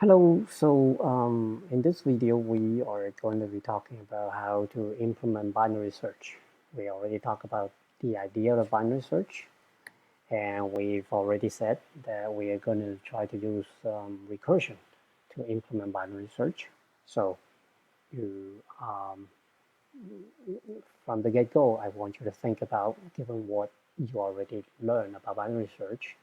Hello, in this video we are going to be talking about how to implement binary search. We already talked about the idea of binary search, and we've already said that we are going to try to use recursion to implement binary search. So you, from the get-go, I want you to think about, given what you already learned about binary search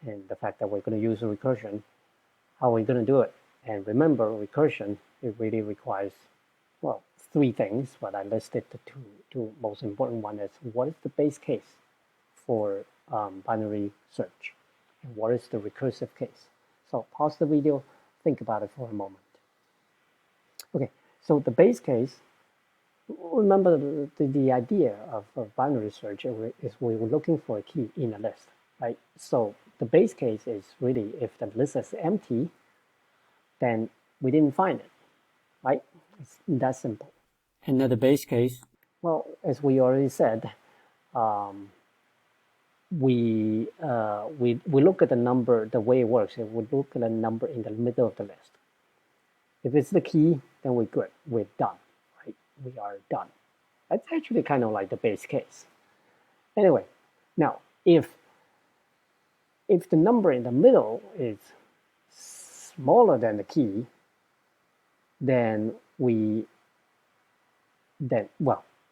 and the fact that we're going to use recursion, how are we going to do it? And remember, recursion, it really requires, well, three things, but I listed the two most important one is what is the base case for binary search, and what is the recursive case. So pause the video, think about it for a moment. Okay, so the base case, remember the idea of binary search is we were looking for a key in a list, right? So the base case is really if the list is empty, then we didn't find it, right? It's that simple. Another base case, well, as we already said, we look at the number, the way it works, we look at the number in the middle of the list. If it's the key, then we're good, we're done, right? We are done. That's actually kind of like the base case. Anyway, now if the number in the middle is smaller than the key, then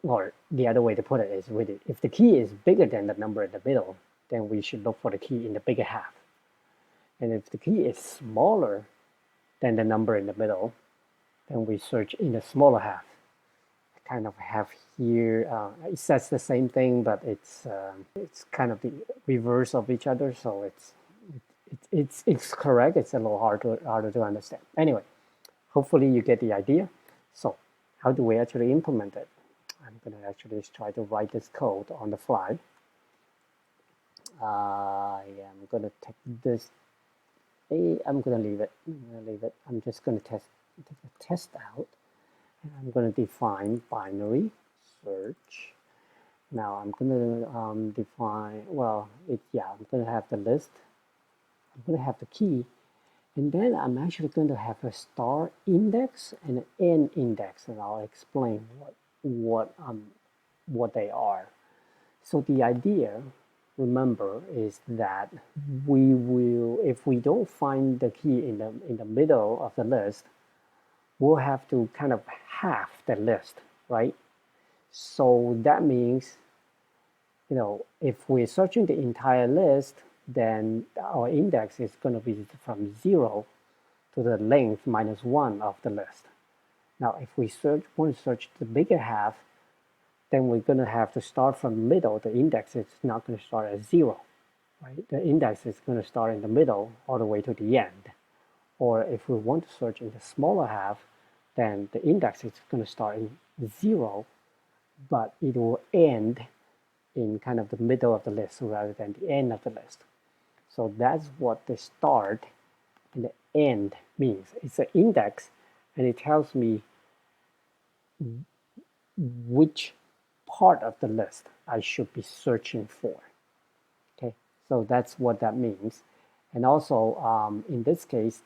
or the other way to put it is really, if the key is bigger than the number in the middle, then we should look for the key in the bigger half. And if the key is smaller than the number in the middle, then we search in the smaller half. I kind of have here, it says the same thing, but it's kind of the reverse of each other, so it's correct. It's a little harder to understand. Anyway, hopefully you get the idea. So how do we actually implement it? I'm going to actually try to write this code on the fly. I am going to take this. I'm going to leave it. I'm just going to take the test out. And I'm going to define binary search. Now I'm going to define, I'm going to have the list. I'm going to have the key. And then I'm actually going to have a star index and an end index, and I'll explain what they are. So the idea, remember, is that we will, if we don't find the key in the middle of the list, we'll have to kind of half the list, right? So that means, if we're searching the entire list, then our index is going to be from 0 to the length -1 of the list. Now, if we want to search the bigger half, then we're going to have to start from the middle. The index is not going to start at 0, right? The index is going to start in the middle all the way to the end. Or if we want to search in the smaller half, then the index is going to start in 0, but it will end in kind of the middle of the list rather than the end of the list. So that's what the start and the end means. It's an index, and it tells me which part of the list I should be searching for. Okay, so that's what that means. And also, in this case,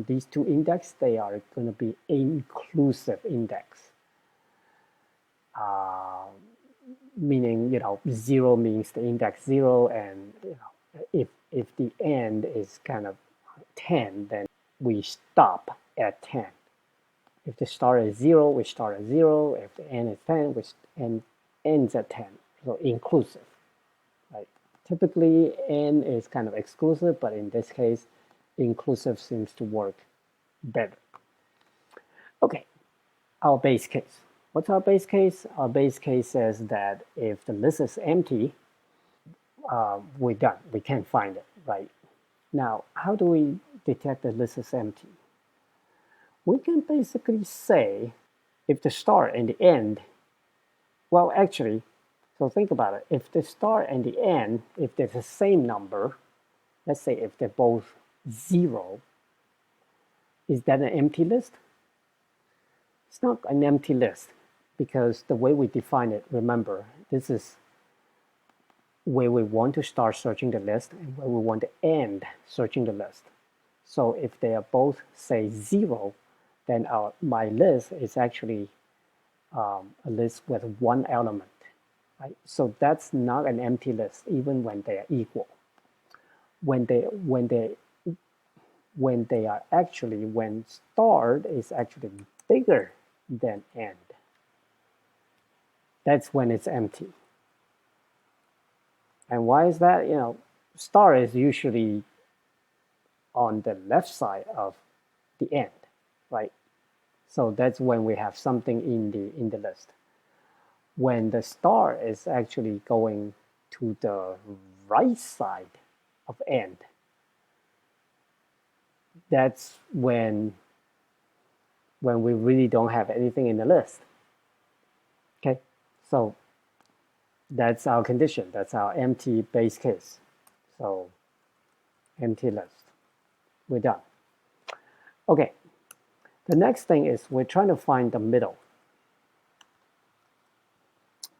these two indexes, they are going to be inclusive index. Meaning, 0 means the index 0, and if the end is kind of 10, then we stop at 10. If the start is 0, we start at 0. If the end is 10, we ends at 10. So inclusive, right? Typically, n is kind of exclusive, but in this case, inclusive seems to work better. Okay, our base case. What's our base case? Our base case says that if the list is empty, we're done. We can't find it, right? Now, how do we detect the list is empty? We can basically say if the start and the end, well, actually, so think about it. If the start and the end, if they're the same number, let's say if they're both 0, is that an empty list? It's not an empty list, because the way we define it, remember, this is where we want to start searching the list and where we want to end searching the list. So if they are both, say, 0, then my list is actually a list with one element. Right? So that's not an empty list, even when they are equal. When they are actually, when start is actually bigger than end, that's when it's empty. And why is that? Star is usually on the left side of the end, right? So that's when we have something in the list. When the star is actually going to the right side of end, that's when we really don't have anything in the list. Okay, so that's our condition. That's our empty base case. So empty list. We're done. Okay, the next thing is we're trying to find the middle.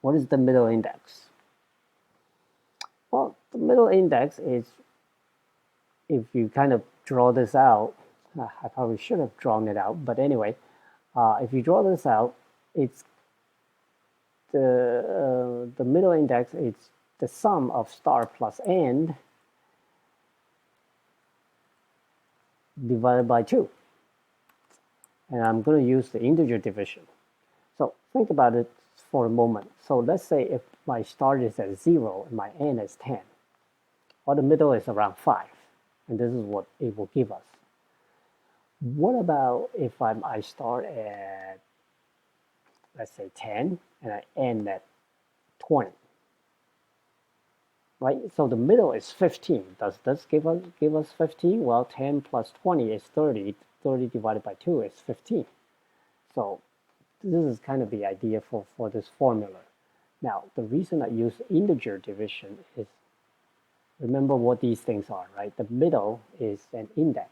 What is the middle index? Well, the middle index is, if you kind of draw this out, I probably should have drawn it out, but anyway, if you draw this out, it's the middle index is the sum of star plus end divided by 2. And I'm going to use the integer division. So think about it for a moment. So let's say if my start is at 0 and my end is 10, or the middle is around 5, and this is what it will give us. What about if I start at, let's say, 10 and I end at 20? Right? So the middle is 15. Does this give us 15? Well, 10 plus 20 is 30. 30 divided by 2 is 15. So this is kind of the idea for this formula. Now, the reason I use integer division is, remember what these things are, right? The middle is an index.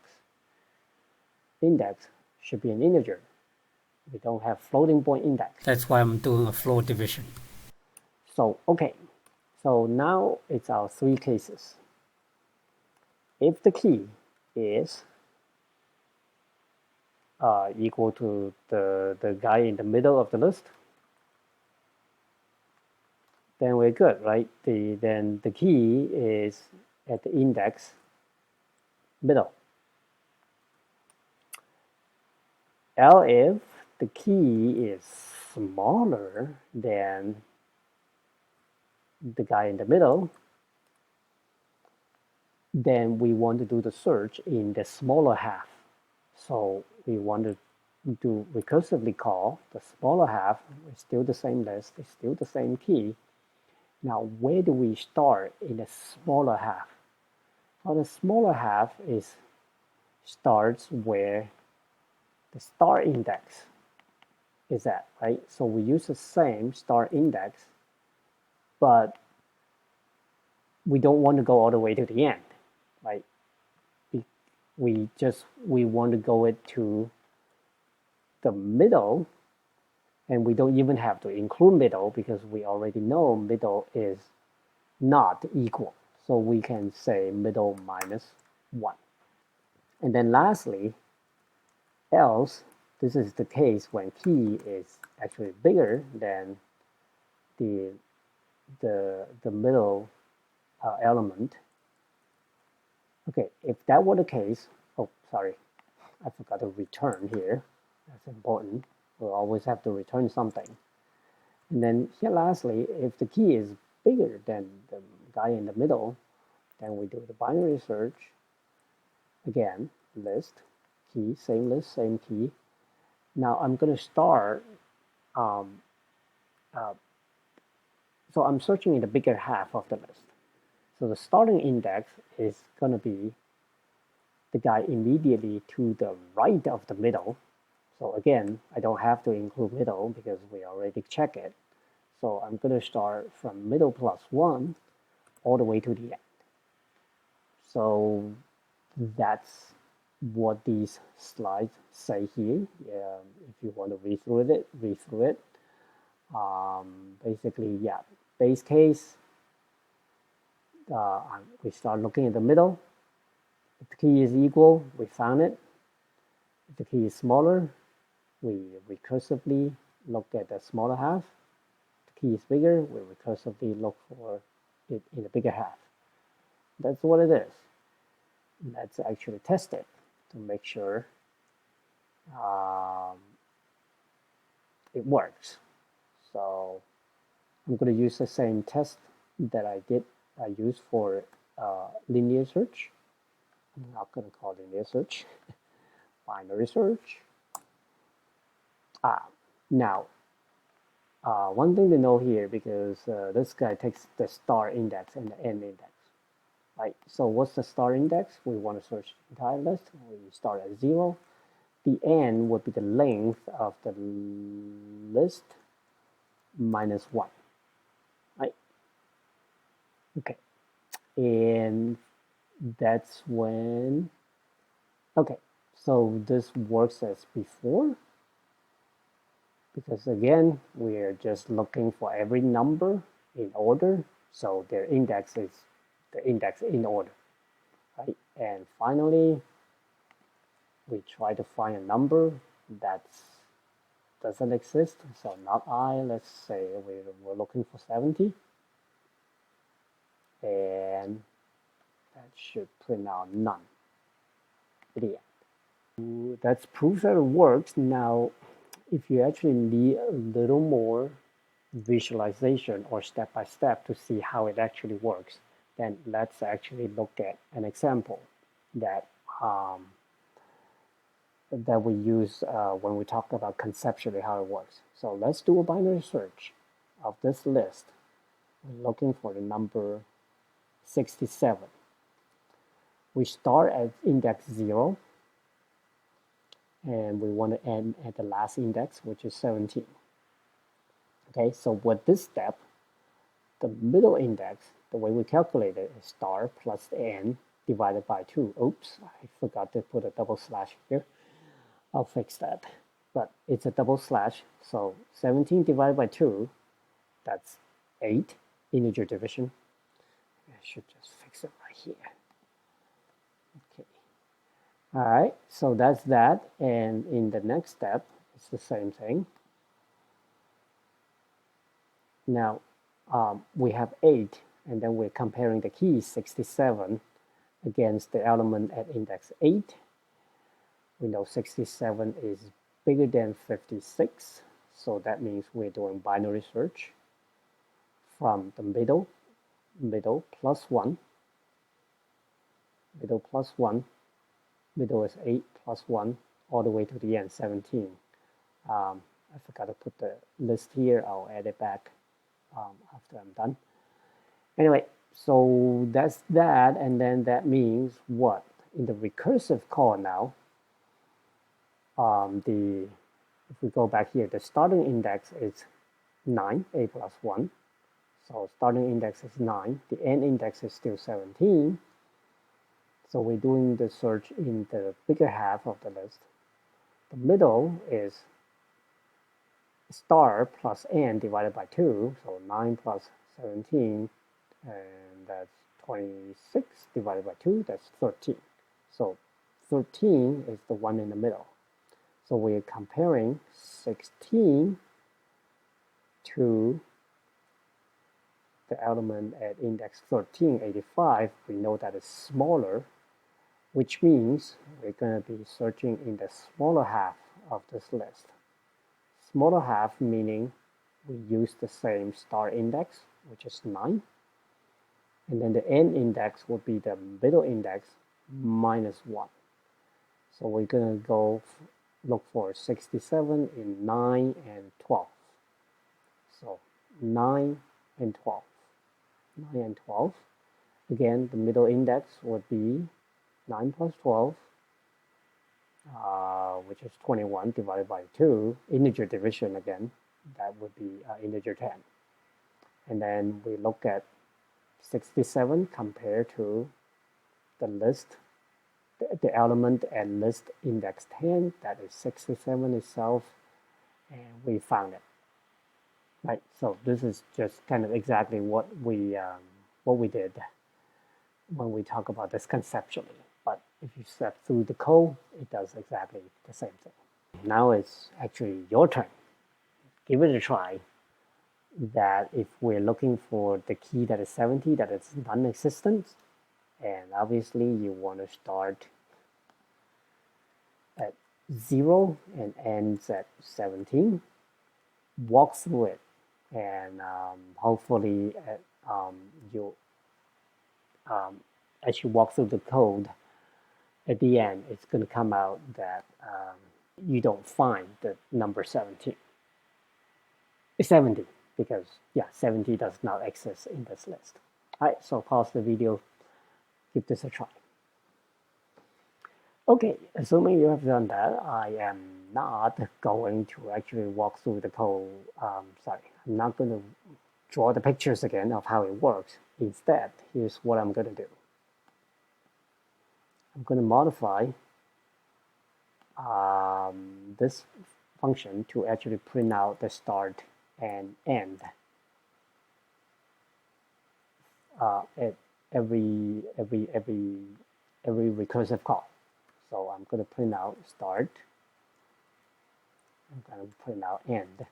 Index should be an integer. We don't have floating point index. That's why I'm doing a floor division. So, okay. So now it's our 3 cases. If the key is equal to the guy in the middle of the list, then we're good, right? Then the key is at the index middle. L if the key is smaller than the guy in the middle, then we want to do the search in the smaller half. So we want to do recursively call the smaller half. It's still the same list. It's still the same key. Now, where do we start in the smaller half? Well, the smaller half starts where the star index is at, right? So we use the same star index, but we don't want to go all the way to the end, right? We want to go it to the middle, and we don't even have to include middle because we already know middle is not equal. So we can say middle minus 1. And then lastly, else, this is the case when key is actually bigger than the middle element. Okay, if that were the case, oh, sorry, I forgot to return here. That's important. We'll always have to return something. And then here lastly, if the key is bigger than the guy in the middle, then we do the binary search. Again, list, key, same list, same key. Now I'm going to start, so I'm searching in the bigger half of the list. So the starting index is going to be the guy immediately to the right of the middle. So again, I don't have to include middle because we already checked it. So I'm going to start from middle plus 1 all the way to the end. So that's what these slides say here. If you want to read through it. Basically, yeah, base case, we start looking at the middle. If the key is equal, we found it. If the key is smaller, we recursively look at the smaller half. If the key is bigger, we recursively look for it in the bigger half. That's what it is. Let's actually test it to make sure it works. So I'm going to use the same test that I used for linear search. I'm not going to call linear search, binary search. Now, one thing to know here, because this guy takes the star index and the end index, right? So what's the star index? We want to search the entire list. We start at 0. The n would be the length of the list minus 1, right? Okay, and that's when, okay, so this works as before, because again, we're just looking for every number in order, so their index is the index in order, right? And finally, we try to find a number that doesn't exist, so not I, let's say we're looking for 70, and that should print out none. Yeah. That's proof that it works. Now, if you actually need a little more visualization or step-by-step to see how it actually works, then let's actually look at an example that that we use when we talk about conceptually how it works. So let's do a binary search of this list. We're looking for the number 67. We start at index 0, and we want to end at the last index, which is 17. Okay, so with this step, the middle index, the way we calculate it is star plus n divided by 2. Oops, I forgot to put a double slash here. I'll fix that. But it's a double slash, so 17 divided by 2, that's 8, integer division. I should just fix it right here. Okay. All right, so that's that. And in the next step, it's the same thing. Now, we have 8, and then we're comparing the key 67 against the element at index 8. We know 67 is bigger than 56, so that means we're doing binary search from the middle plus 1, middle plus 1, middle is 8 plus 1, all the way to the end, 17. I forgot to put the list here. I'll add it back after I'm done. Anyway, so that's that, and then that means what? In the recursive call now, if we go back here, the starting index is 9, a plus 1. So starting index is 9. The end index is still 17. So we're doing the search in the bigger half of the list. The middle is star plus n divided by 2. So 9 plus 17, and that's 26 divided by 2, that's 13. So 13 is the one in the middle. So we're comparing 16 to the element at index 13, 85. We know that it's smaller, which means we're going to be searching in the smaller half of this list. Smaller half meaning we use the same star index, which is 9. And then the end index would be the middle index minus 1. So we're going to go look for 67 in 9 and 12. So 9 and 12. 9 and 12. Again, the middle index would be 9 plus 12, which is 21 divided by 2. Integer division again, that would be integer 10. And then we look at 67 compared to the list, the element at list index 10, that is 67 itself, and we found it. Right, so this is just kind of exactly what we did when we talk about this conceptually. But If you step through the code, it does exactly the same thing. Now it's actually your turn. Give it a try. That if we're looking for the key that is 70, that is non-existent, and obviously you want to start at 0 and ends at 17, walk through it, and hopefully you as you walk through the code, at the end it's going to come out that you don't find the number 17. It's 70 because 70 does not exist in this list. All right, so pause the video, give this a try. Okay, assuming you have done that, I am not going to actually walk through the code. Sorry, I'm not going to draw the pictures again of how it works. Instead, here's what I'm going to do. I'm going to modify this function to actually print out the start and end at every recursive call. So I'm going to print out start. I'm going to print out end.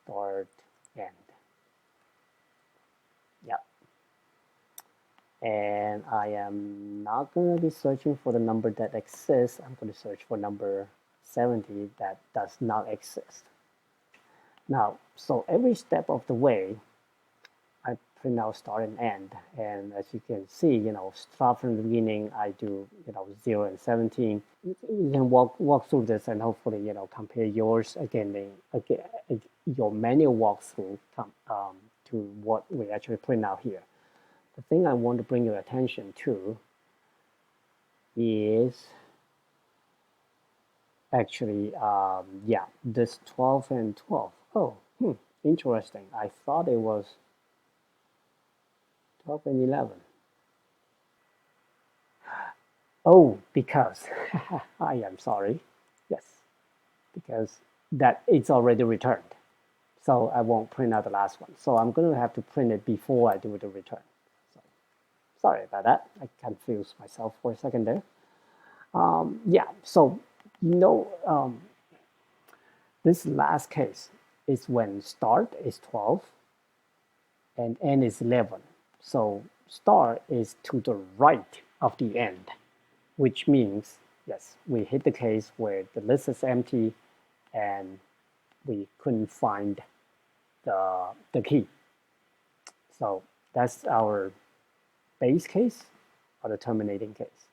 Start, end. Yeah. And I am not going to be searching for the number that exists. I'm going to search for number 70 that does not exist. Now, so every step of the way, I print out start and end. And as you can see, start from the beginning, I do, 0 and 17. You can walk through this and hopefully, compare yours again, your manual walkthrough to what we actually print out here. The thing I want to bring your attention to is actually, this 12 and 12. Oh, interesting. I thought it was 12 and 11. Oh, because, I am sorry. Yes, because that it's already returned. So I won't print out the last one. So I'm going to have to print it before I do the return. So, sorry about that. I confused myself for a second there. So this last case is when start is 12 and end is 11. So start is to the right of the end, which means, yes, we hit the case where the list is empty and we couldn't find the key. So that's our base case or the terminating case.